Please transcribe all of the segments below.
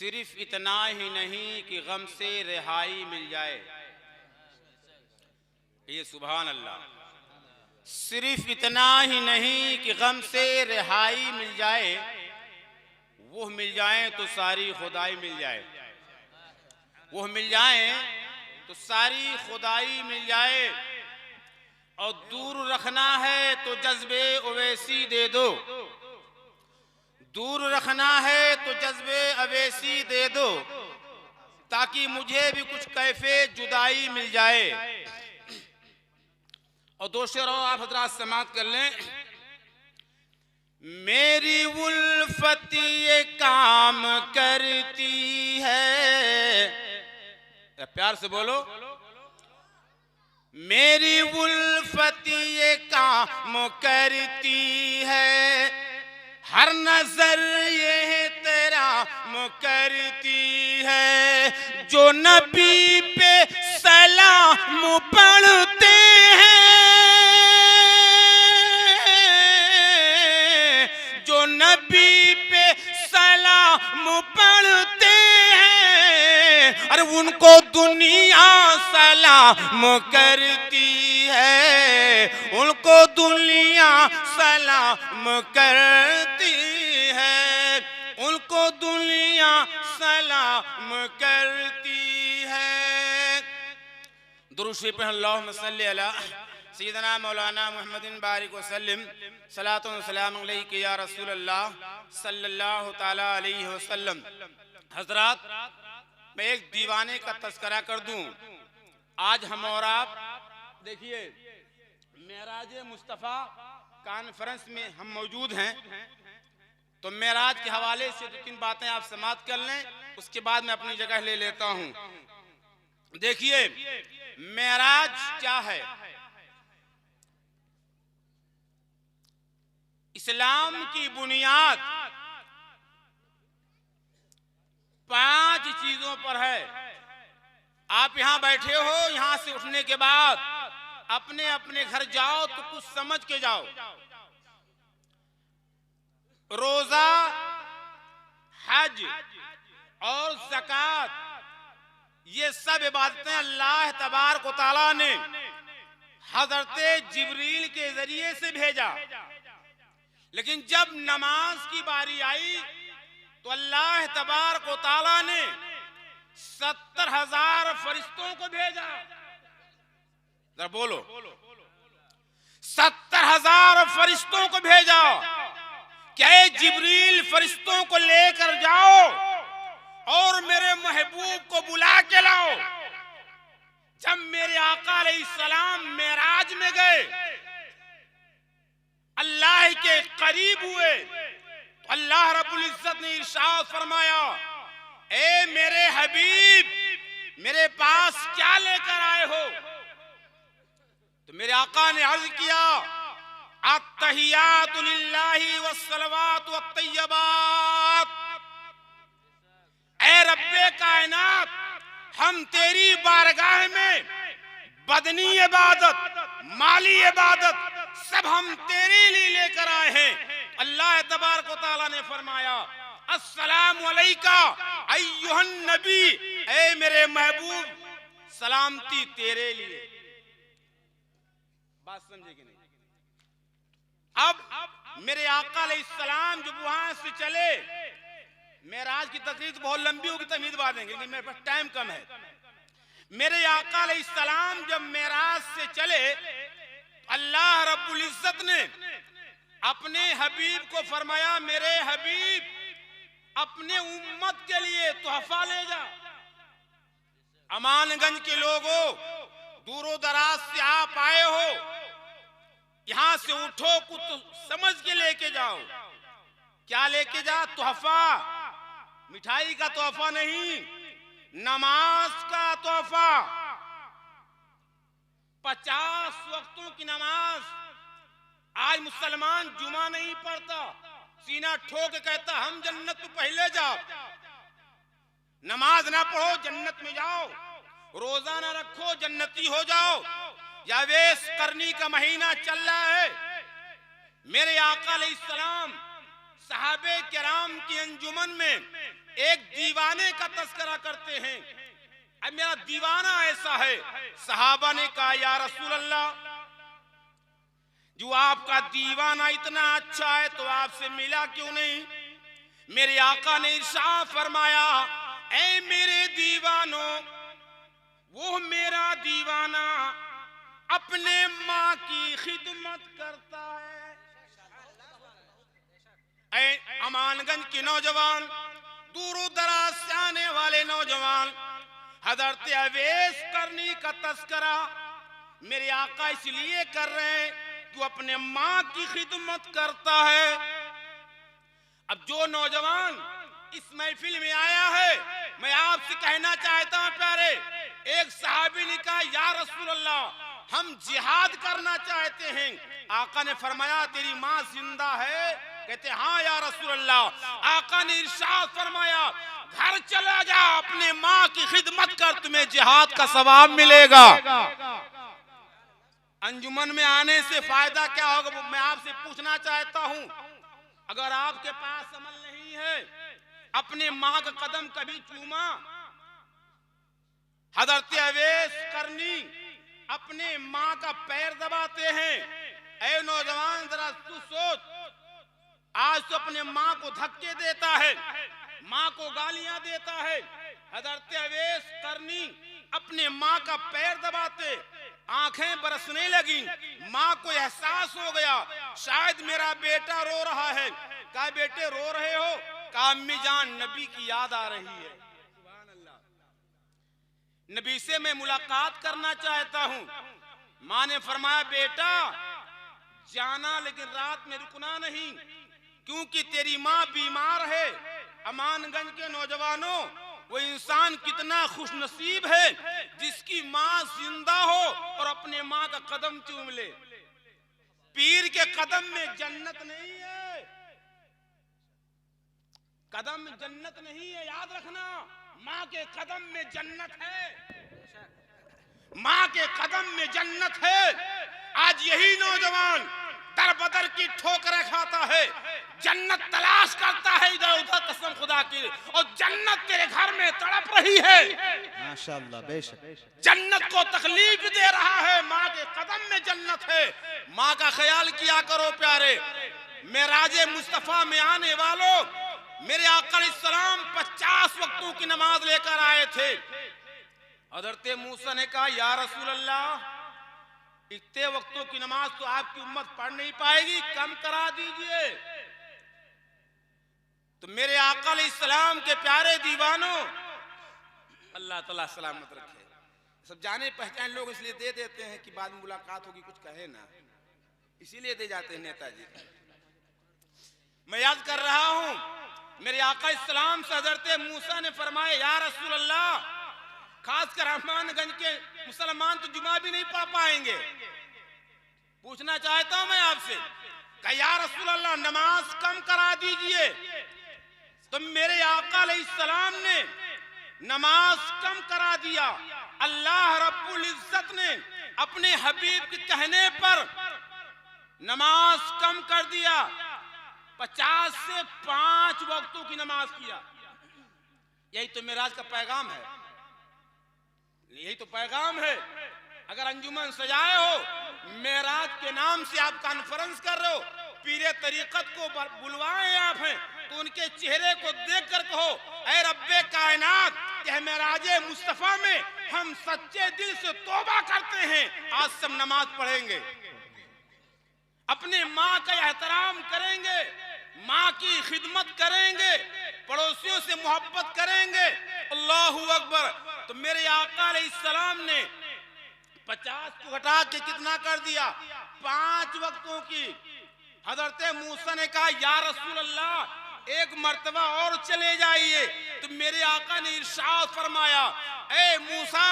सिर्फ इतना ही नहीं कि गम से रिहाई मिल जाए। ये सुभान अल्लाह। सिर्फ इतना ही नहीं कि गम से रिहाई मिल जाए, वो मिल जाए तो सारी खुदाई मिल जाए। वो मिल जाए तो सारी खुदाई मिल जाए। और दूर रखना है तो जज्बे ओवैसी दे दो, दूर रखना है तो जज्बे अवैसी दे दो, ताकि मुझे भी कुछ कैफे जुदाई मिल जाए। और दो शेर और आप हजरात समाप्त कर लें। मेरी उल्फत ये काम करती है, प्यार से बोलो। मेरी उल्फत ये काम करती है, हर नजर ये तेरा करती है। जो नबी पे सलाम पढ़ते हैं, जो नबी पे सलाम पढ़ते हैं, अरे उनको दुनिया सलाम करती है, उनको दुनिया सलाम करती है, उनको दुनिया सलाम करती है। दुरूद शरीफ पढ़ें। अल्लाहुम्मा सल्ली अला सय्यिदना मौलाना मुहम्मदिन बारिक वसल्लम, सलातुन सलाम अलैका या रसूल अल्लाह सल्लल्लाहु ताला अलैहि वसल्लम। हजरात, मैं एक दीवाने का तज़किरा कर दूं। आज हम और आप देखिए मेराज मुस्तफ़ा कॉन्फ्रेंस में हम मौजूद हैं, तो मेराज के हवाले से दो तीन बातें आप समाप्त कर लें, उसके बाद मैं अपनी जगह ले लेता हूं। देखिए मेराज क्या है। इस्लाम की बुनियाद 5 चीजों पर है। आप यहां बैठे हो, यहां से उठने के बाद अपने अपने घर जाओ तो कुछ समझ के जाओ। रोजा, हज और ज़कात, ये सब इबादतें अल्लाह तबारक व तआला ने हजरत जिब्रील के जरिए से भेजा। लेकिन जब नमाज की बारी आई तो अल्लाह तबारक व तआला ने 70,000 फरिश्तों को भेजा। जरा बोलो, 70,000 फरिश्तों को भेजा। क्या जिब्रील फरिश्तों को लेकर जाओ और मेरे महबूब को बुला के लाओ। जब मेरे आका अलैहिस्सलाम मेराज में गए, अल्लाह के करीब हुए, तो अल्लाह रब्बुल इज्जत ने इरशाद फरमाया, ए मेरे हबीब, मेरे पास क्या लेकर आए हो। तो मेरे आका ने अर्ज किया, अत्तहियातु लिल्लाहि वस्सलवातु वत्तय्यबात। ऐ रब्बे कायनात, हम तेरी बारगाह में बदनी इबादत, माली इबादत सब हम तेरे लिए लेकर आए हैं। अल्लाह तबारक व तआला ने फरमाया, अस्सलामु अलैका अय्युहन नबी, ऐ मेरे महबूब सलामती तेरे लिए। बात समझे कि नहीं। अब मेरे आका अलैहिस्सलाम जब वहां से चले, मेराज की तकरीर बहुत लंबी होगी, तमीद बात देंगे, लेकिन मेरे पास टाइम कम है। मेरे आका अलैहिस्सलाम जब मेराज से चले, अल्लाह रब्बुल इज्जत ने अपने हबीब को फरमाया, मेरे हबीब अपने उम्मत के लिए तोहफा ले जा। अमानगंज के लोगों, दूरो दराज से आप आए हो, यहां से उठो, कुछ समझ के लेके जाओ। क्या लेके जा? तोहफा। मिठाई का तोहफा नहीं, नमाज का तोहफा। 50 वक्तों की नमाज। आज मुसलमान जुमा नहीं पढ़ता, सीना ठोक के कहता हम जन्नत में पहले जाओ। नमाज ना पढ़ो, जन्नत में जाओ। रोजा ना रखो, जन्नती हो जाओ। यावेश करनी का महीना चल रहा है। मेरे आका अलैहिस्सलाम सहाबे किराम की अंजुमन में एक दीवाने दीवाने का तस्करा करते हैं। अब मेरा दीवाना ऐसा है। सहाबा ने कहा या रसूल अल्लाह, जो आपका दीवाना इतना अच्छा है तो आपसे मिला क्यों नहीं? मेरे आका ने इरशाद फरमाया, ऐ मेरे दीवानों, वो मेरा दीवाना अपने माँ की खिदमत करता है। ऐ अमानगंज के नौजवान, दूर दराज से आने वाले नौजवान, हजरत अवैस करनी का तस्करा मेरे आका इसलिए कर रहे हैं कि वो अपने माँ की खिदमत करता है। अब जो नौजवान इस महफिल में आया है, मैं आपसे कहना चाहता हूं प्यारे, एक सहाबी ने कहा या रसूल अल्लाह, हम जिहाद करना चाहते हैं। आका ने फरमाया तेरी माँ जिंदा है? कहते हाँ या रसूल अल्लाह। आका ने इरशाद फरमाया घर चला जा, अपने माँ की खिदमत कर, तुम्हें जिहाद का सवाब मिलेगा। अंजुमन में आने से फायदा क्या होगा, मैं आपसे पूछना चाहता हूँ। अगर आपके पास अमल नहीं है, अपने माँ का कदम कभी चूमा? हजरत अवैस करनी अपने माँ का पैर दबाते हैं। ऐ नौजवान जरा तू सोच, आज तो अपने माँ को धक्के देता है, माँ को गालियां देता है। हजरत अवैस करनी अपने माँ का पैर दबाते, आंखें बरसने लगी। माँ को एहसास हो गया शायद मेरा बेटा रो रहा है। कहा बेटे रो रहे हो? कहा अम्मी जान नबी की याद आ रही है। सुभान अल्लाह, नबी से मैं मुलाकात करना चाहता हूँ। माँ ने फरमाया बेटा जाना, लेकिन रात में रुकना नहीं, क्योंकि तेरी माँ बीमार है। अमानगंज के नौजवानों, वो इंसान कितना खुशनसीब है जिसकी माँ जिंदा हो और अपने माँ का कदम चूम ले। पीर के कदम में जन्नत नहीं है, कदम में जन्नत नहीं है, याद रखना। माँ के कदम में जन्नत है, माँ के कदम में जन्नत है। आज यही नौजवान दर बदर की ठोकरें खाता है, जन्नत तलाश करता है इधर उधर, कसम खुदा की, और जन्नत तेरे घर में तड़प रही है। माशाअल्लाह, बेशक जन्नत को तकलीफ दे रहा है, माँ के कदम में जन्नत है। माँ का ख्याल किया करो प्यारे। मेराजे मुस्तफा में आने वालों, मेरे आका अलैहिस्सलाम 50 वक्तों की नमाज लेकर आए थे। हजरत मूसा ने कहा या रसूल अल्लाह, इतने वक्तों की नमाज तो आपकी उम्मत पढ़ नहीं पाएगी, कम करा दीजिए। तो मेरे आका अलैहिस्सलाम के प्यारे दीवानों, अल्लाह ताला सलामत रखे, सब जाने पहचान लोग इसलिए दे देते हैं कि बाद में मुलाकात होगी कुछ कहे ना, इसीलिए दे जाते हैं नेताजी। मैं याद कर रहा हूं, मेरे आका अलैहिस्सलाम से हजरत मूसा ने फरमाया या रसूल अल्लाह, खासकर अमानगंज के मुसलमान तो जुमा भी नहीं पढ़ पाएंगे, पूछना चाहता हूं मैं आपसे। कहा या रसूल अल्लाह नमाज कम करा दीजिए। तो मेरे आका अलैहिस्सलाम ने नमाज कम करा दिया। अल्लाह रब्बुल इज्जत ने अपने हबीब के कहने पर नमाज कम कर दिया, 50 से 5 वक्तों की नमाज किया। यही तो मेराज का पैगाम है, यही तो पैगाम है। अगर अंजुमन सजाए हो, मेराज के नाम से आप कॉन्फ्रेंस कर रहे हो, पीरे तरीकत को बुलवाए आप हैं, तो उनके चेहरे को देख कर कहो ऐ रब्बे कायनात, यह मेराजे मुस्तफा में हम सच्चे दिल से तौबा करते हैं, आज सब नमाज पढ़ेंगे, अपने माँ का एहतराम करेंगे, माँ की खिदमत करेंगे, पड़ोसियों से मोहब्बत करेंगे। अल्लाहू अकबर। तो मेरे आका अलैहिस्सलाम ने 50 को घटा के कितना कर दिया? 5 वक्तों की। हजरत मूसा ने कहा या रसूल अल्लाह एक मर्तबा और चले जाइए। तो मेरे आका ने इरशाद फरमाया ए मूसा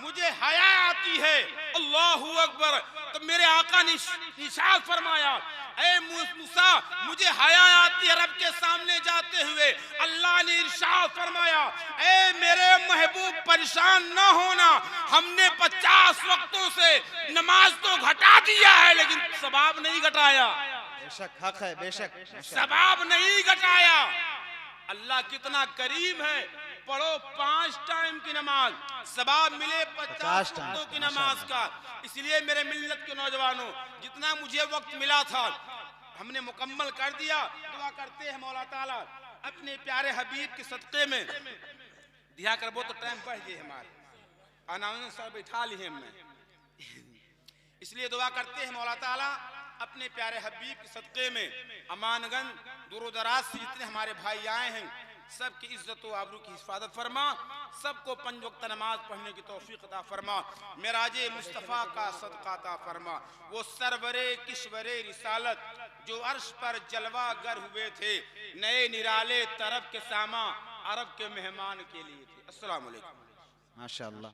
मुझे हया आती है। अल्लाहू अकबर। तो मेरे आका ने इरशाद फरमाया ए मूसा मुझे हया आती है रब के सामने जाते हुए। अल्लाह ने इरशाद फरमाया ए मेरे महबूब परेशान न होना, हमने 50 वक्तों से नमाज तो घटा दिया है लेकिन सवाब नहीं घटाया। बेशक हक है, बेशक सवाब नहीं घटाया। अल्लाह कितना करीम है। पढ़ो 5 टाइम की नमाज, सवाब मिले 50 टाइम वक्तों की नमाज का। इसलिए मेरे मिल्लत के नौजवानों, जितना मुझे वक्त मिला था हमने मुकम्मल कर दिया। दुआ करते हैं मौला ताला अपने प्यारे हबीब के सदक़े में दिया कर। वो तो टाइम बढ़ गए हमारे, अनाउंसर साहब बैठा लिए हमने, इसलिए दुआ करते हैं मौला ताला अपने प्यारे हबीब के सदक़े में अमानगंज दूर दराज से जितने हमारे भाई आए हैं सबकी इज्जत व आबरू की हिफाजत फरमा, सबको 5 वक्त नमाज पढ़ने की तौफीक अता फरमा, मेराजे मुस्तफ़ा का सदका अता फरमा। वो सरवरे किश्वरे रिसालत जो अर्श पर जलवा गर हुए थे, नए निराले तरफ के सामा अरब के मेहमान के लिए थे। अस्सलाम वालेकुम। माशाअल्लाह।